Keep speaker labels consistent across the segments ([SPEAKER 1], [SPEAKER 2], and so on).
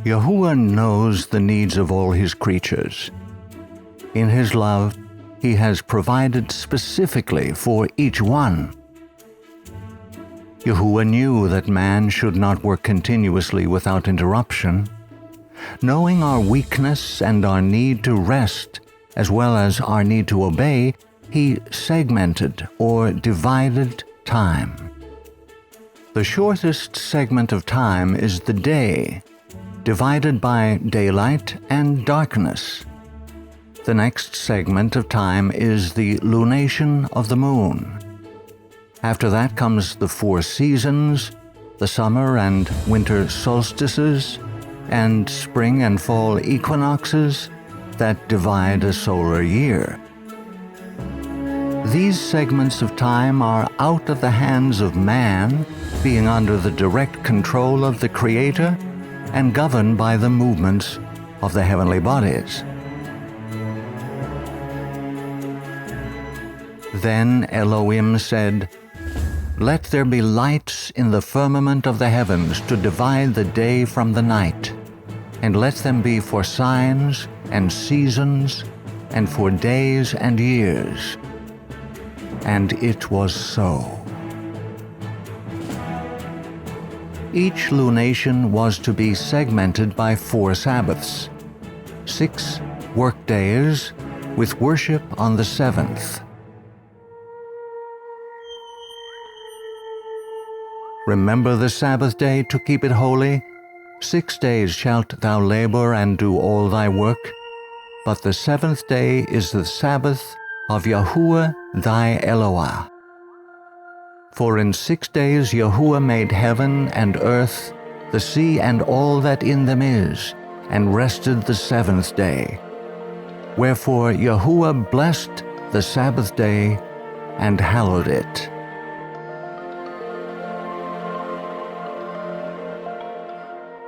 [SPEAKER 1] Yahuwah knows the needs of all his creatures. In his love, he has provided specifically for each one. Yahuwah knew that man should not work continuously without interruption. Knowing our weakness and our need to rest, as well as our need to obey, he segmented or divided time. The shortest segment of time is the day, divided by daylight and darkness. The next segment of time is the lunation of the moon. After that comes the 4 seasons, the summer and winter solstices, and spring and fall equinoxes that divide a solar year. These segments of time are out of the hands of man, being under the direct control of the Creator and governed by the movements of the heavenly bodies. Then Elohim said, "Let there be lights in the firmament of the heavens to divide the day from the night, and let them be for signs and seasons and for days and years." And it was so. Each lunation was to be segmented by 4 Sabbaths, 6 work days, with worship on the 7th. Remember the Sabbath day to keep it holy. 6 days shalt thou labor and do all thy work, but the 7th day is the Sabbath of Yahuwah thy Elohah. For in 6 days Yahuwah made heaven and earth, the sea and all that in them is, and rested the 7th day. Wherefore Yahuwah blessed the Sabbath day and hallowed it.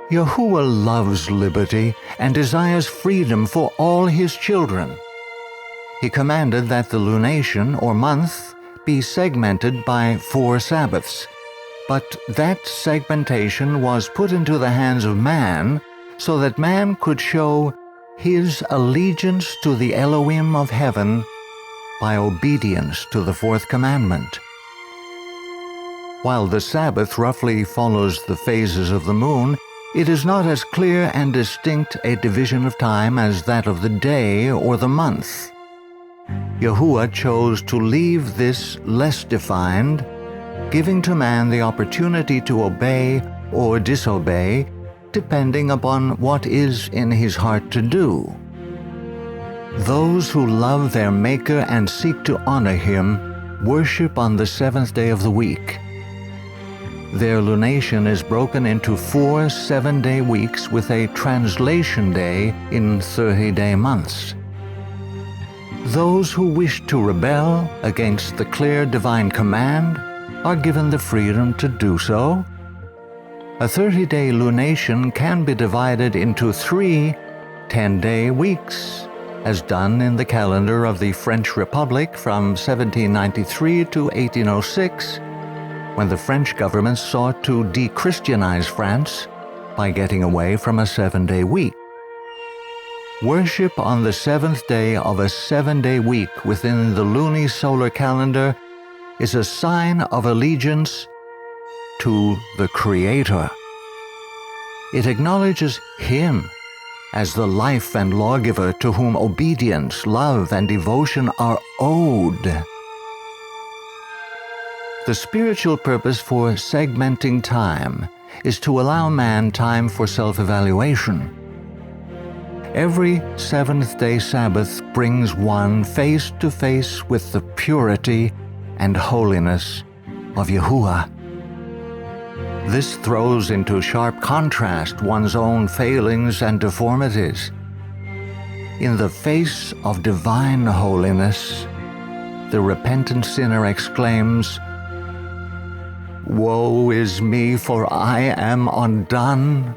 [SPEAKER 1] Yahuwah loves liberty and desires freedom for all his children. He commanded that the lunation, or month, be segmented by 4 Sabbaths, but that segmentation was put into the hands of man so that man could show his allegiance to the Elohim of heaven by obedience to the 4th commandment. While the Sabbath roughly follows the phases of the moon, it is not as clear and distinct a division of time as that of the day or the month. Yahuwah chose to leave this less defined, giving to man the opportunity to obey or disobey, depending upon what is in his heart to do. Those who love their Maker and seek to honor him worship on the 7th day of the week. Their lunation is broken into 4 7-day weeks with a translation day in 30-day months. Those who wish to rebel against the clear divine command are given the freedom to do so. A 30-day lunation can be divided into 3 10-day weeks, as done in the calendar of the French Republic from 1793 to 1806, when the French government sought to de-Christianize France by getting away from a 7-day week. Worship on the 7th day of a 7-day week within the lunisolar calendar is a sign of allegiance to the Creator. It acknowledges Him as the life and lawgiver to whom obedience, love, and devotion are owed. The spiritual purpose for segmenting time is to allow man time for self-evaluation. Every 7th-day Sabbath brings one face to face with the purity and holiness of Yahuwah. This throws into sharp contrast one's own failings and deformities. In the face of divine holiness, the repentant sinner exclaims, "Woe is me, for I am undone,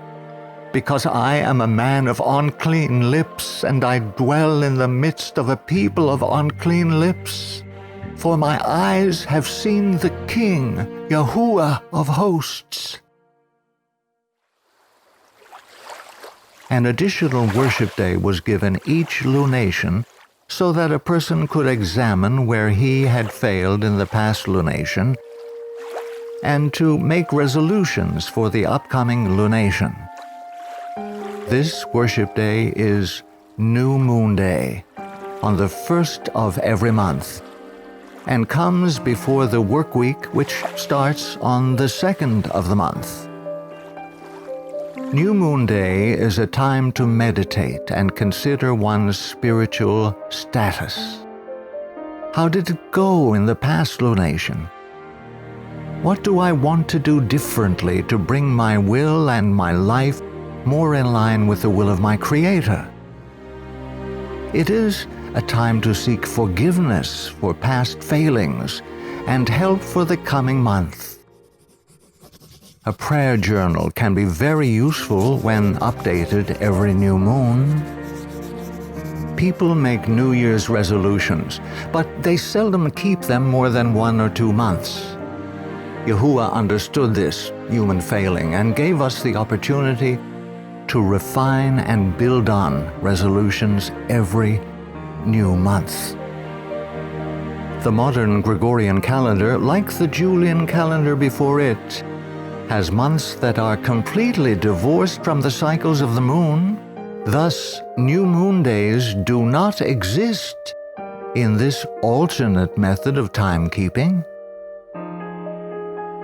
[SPEAKER 1] because I am a man of unclean lips, and I dwell in the midst of a people of unclean lips. For my eyes have seen the King, Yahuwah of hosts." An additional worship day was given each lunation so that a person could examine where he had failed in the past lunation and to make resolutions for the upcoming lunation. This worship day is New Moon Day on the first of every month and comes before the work week, which starts on the second of the month. New Moon Day is a time to meditate and consider one's spiritual status. How did it go in the past lunation? What do I want to do differently to bring my will and my life more in line with the will of my Creator? It is a time to seek forgiveness for past failings and help for the coming month. A prayer journal can be very useful when updated every new moon. People make New Year's resolutions, but they seldom keep them more than 1 or 2 months. Yahuwah understood this human failing and gave us the opportunity to refine and build on resolutions every new month. The modern Gregorian calendar, like the Julian calendar before it, has months that are completely divorced from the cycles of the moon. Thus, new moon days do not exist in this alternate method of timekeeping.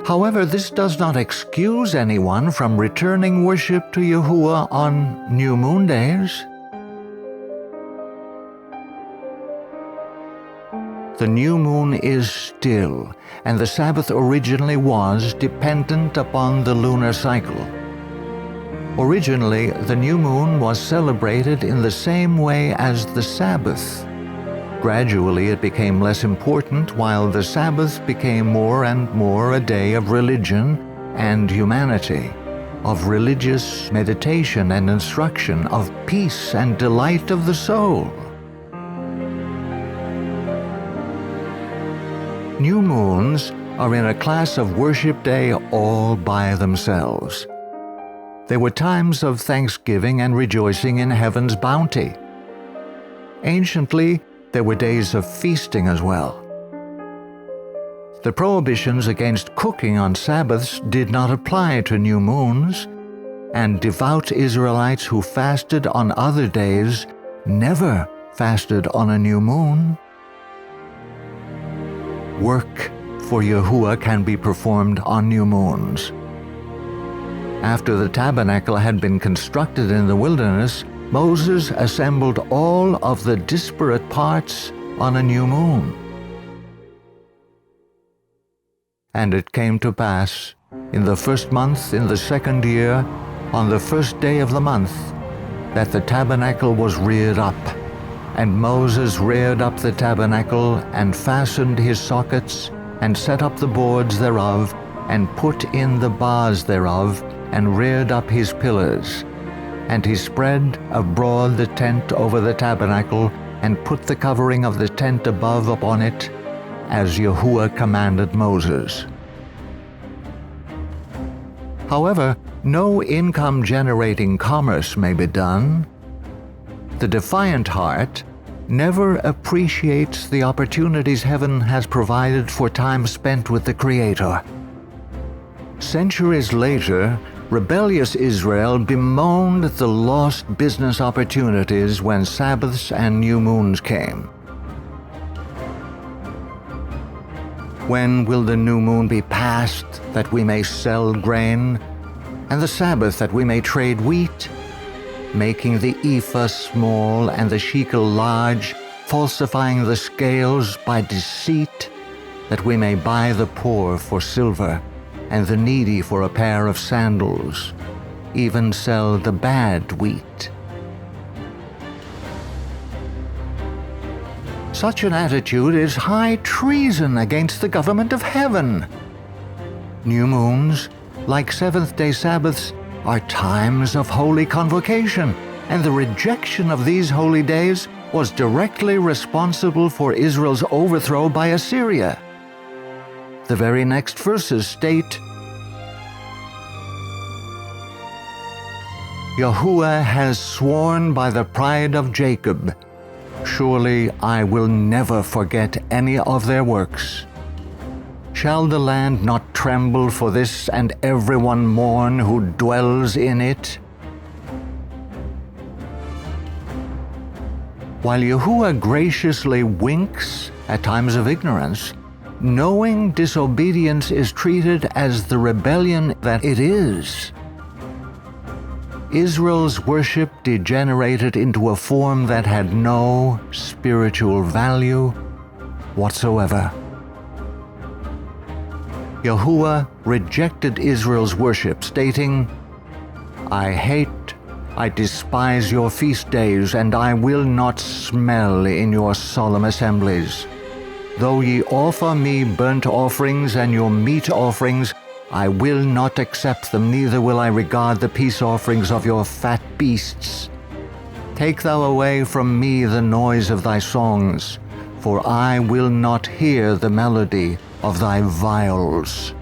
[SPEAKER 1] However, this does not excuse anyone from returning worship to Yahuwah on new moon days. The new moon is still, and the Sabbath originally was dependent upon the lunar cycle. Originally, the new moon was celebrated in the same way as the Sabbath. Gradually, it became less important, while the Sabbath became more and more a day of religion and humanity, of religious meditation and instruction, of peace and delight of the soul. New moons are in a class of worship day all by themselves. They were times of thanksgiving and rejoicing in heaven's bounty. Anciently, there were days of feasting as well. The prohibitions against cooking on Sabbaths did not apply to new moons, and devout Israelites who fasted on other days never fasted on a new moon. Work for Yahuwah can be performed on new moons. After the tabernacle had been constructed in the wilderness, Moses assembled all of the disparate parts on a new moon. And it came to pass, in the first month in the second year, on the first day of the month, that the tabernacle was reared up. And Moses reared up the tabernacle, and fastened his sockets, and set up the boards thereof, and put in the bars thereof, and reared up his pillars. And he spread abroad the tent over the tabernacle, and put the covering of the tent above upon it, as Yahuwah commanded Moses. However, no income-generating commerce may be done. The defiant heart never appreciates the opportunities heaven has provided for time spent with the Creator. Centuries later, rebellious Israel bemoaned the lost business opportunities when Sabbaths and new moons came. When will the new moon be passed, that we may sell grain, and the Sabbath that we may trade wheat? Making the ephah small and the shekel large, falsifying the scales by deceit, that we may buy the poor for silver, and the needy for a pair of sandals, even sell the bad wheat. Such an attitude is high treason against the government of heaven. New moons, like seventh-day Sabbaths, are times of holy convocation, and the rejection of these holy days was directly responsible for Israel's overthrow by Assyria. The very next verses state, Yahuwah has sworn by the pride of Jacob, surely I will never forget any of their works. Shall the land not tremble for this, and everyone mourn who dwells in it? While Yahuwah graciously winks at times of ignorance, knowing disobedience is treated as the rebellion that it is. Israel's worship degenerated into a form that had no spiritual value whatsoever. Yahuwah rejected Israel's worship, stating, I despise your feast days, and I will not smell in your solemn assemblies. Though ye offer me burnt offerings and your meat offerings, I will not accept them, neither will I regard the peace offerings of your fat beasts. Take thou away from me the noise of thy songs, for I will not hear the melody of thy viols.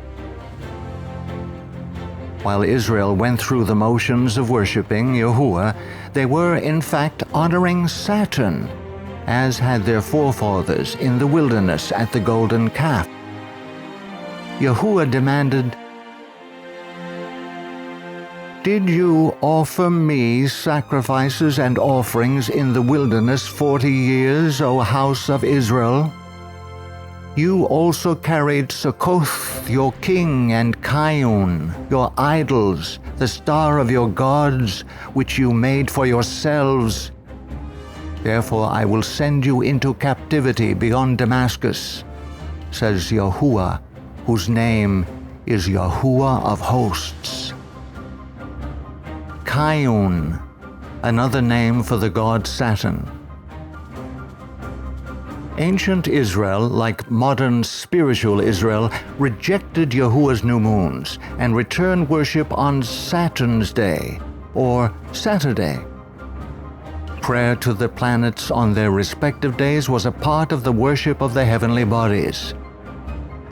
[SPEAKER 1] While Israel went through the motions of worshiping Yahuwah, they were in fact honoring Saturn, as had their forefathers in the wilderness at the golden calf. Yahuwah demanded, Did you offer me sacrifices and offerings in the wilderness 40 years, O house of Israel? You also carried Succoth, your king, and Kiun, your idols, the star of your gods, which you made for yourselves. Therefore I will send you into captivity beyond Damascus, says Yahuwah, whose name is Yahuwah of hosts. Kiun, another name for the god Saturn. Ancient Israel, like modern spiritual Israel, rejected Yahuwah's new moons and returned worship on Saturn's day, or Saturday. Prayer to the planets on their respective days was a part of the worship of the heavenly bodies.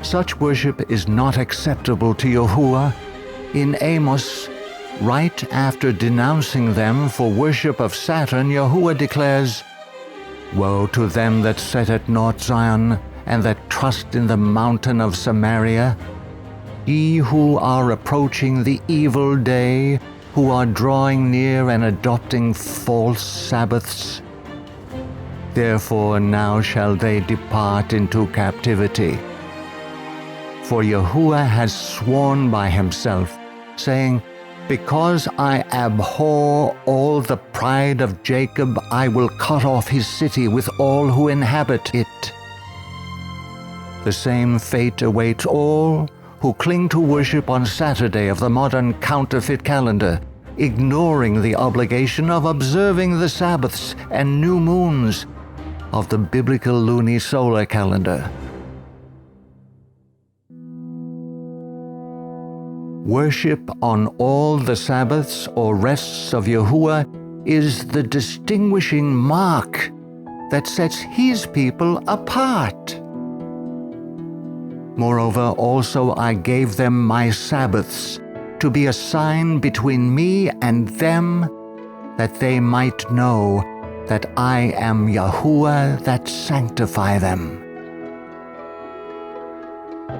[SPEAKER 1] Such worship is not acceptable to Yahuwah. In Amos, right after denouncing them for worship of Saturn, Yahuwah declares, Woe to them that set at naught Zion, and that trust in the mountain of Samaria, ye who are approaching the evil day, who are drawing near and adopting false Sabbaths. Therefore now shall they depart into captivity. For Yahuwah has sworn by himself, saying, Because I abhor all the pride of Jacob, I will cut off his city with all who inhabit it. The same fate awaits all who cling to worship on Saturday of the modern counterfeit calendar, ignoring the obligation of observing the Sabbaths and new moons of the biblical lunisolar calendar. Worship on all the Sabbaths or rests of Yahuwah is the distinguishing mark that sets his people apart. Moreover, also I gave them my Sabbaths to be a sign between me and them, that they might know that I am Yahuwah that sanctify them.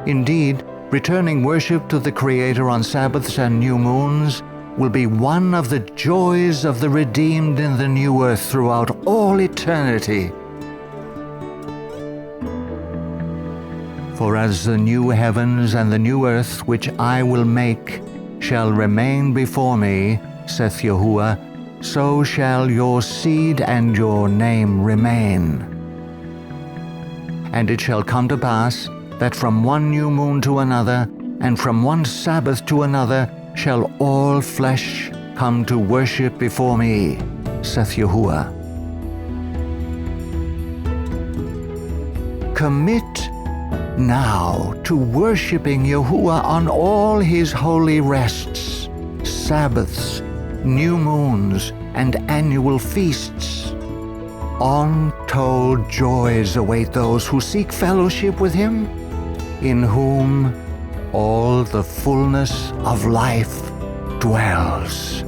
[SPEAKER 1] Indeed, returning worship to the Creator on Sabbaths and new moons will be one of the joys of the redeemed in the new earth throughout all eternity. For as the new heavens and the new earth which I will make shall remain before me, saith Yahuwah, so shall your seed and your name remain. And it shall come to pass that from one new moon to another, and from one Sabbath to another, shall all flesh come to worship before me, saith Yahuwah. Commit now to worshiping Yahuwah on all his holy rests, Sabbaths, new moons, and annual feasts. Untold joys await those who seek fellowship with him, in whom all the fullness of life dwells.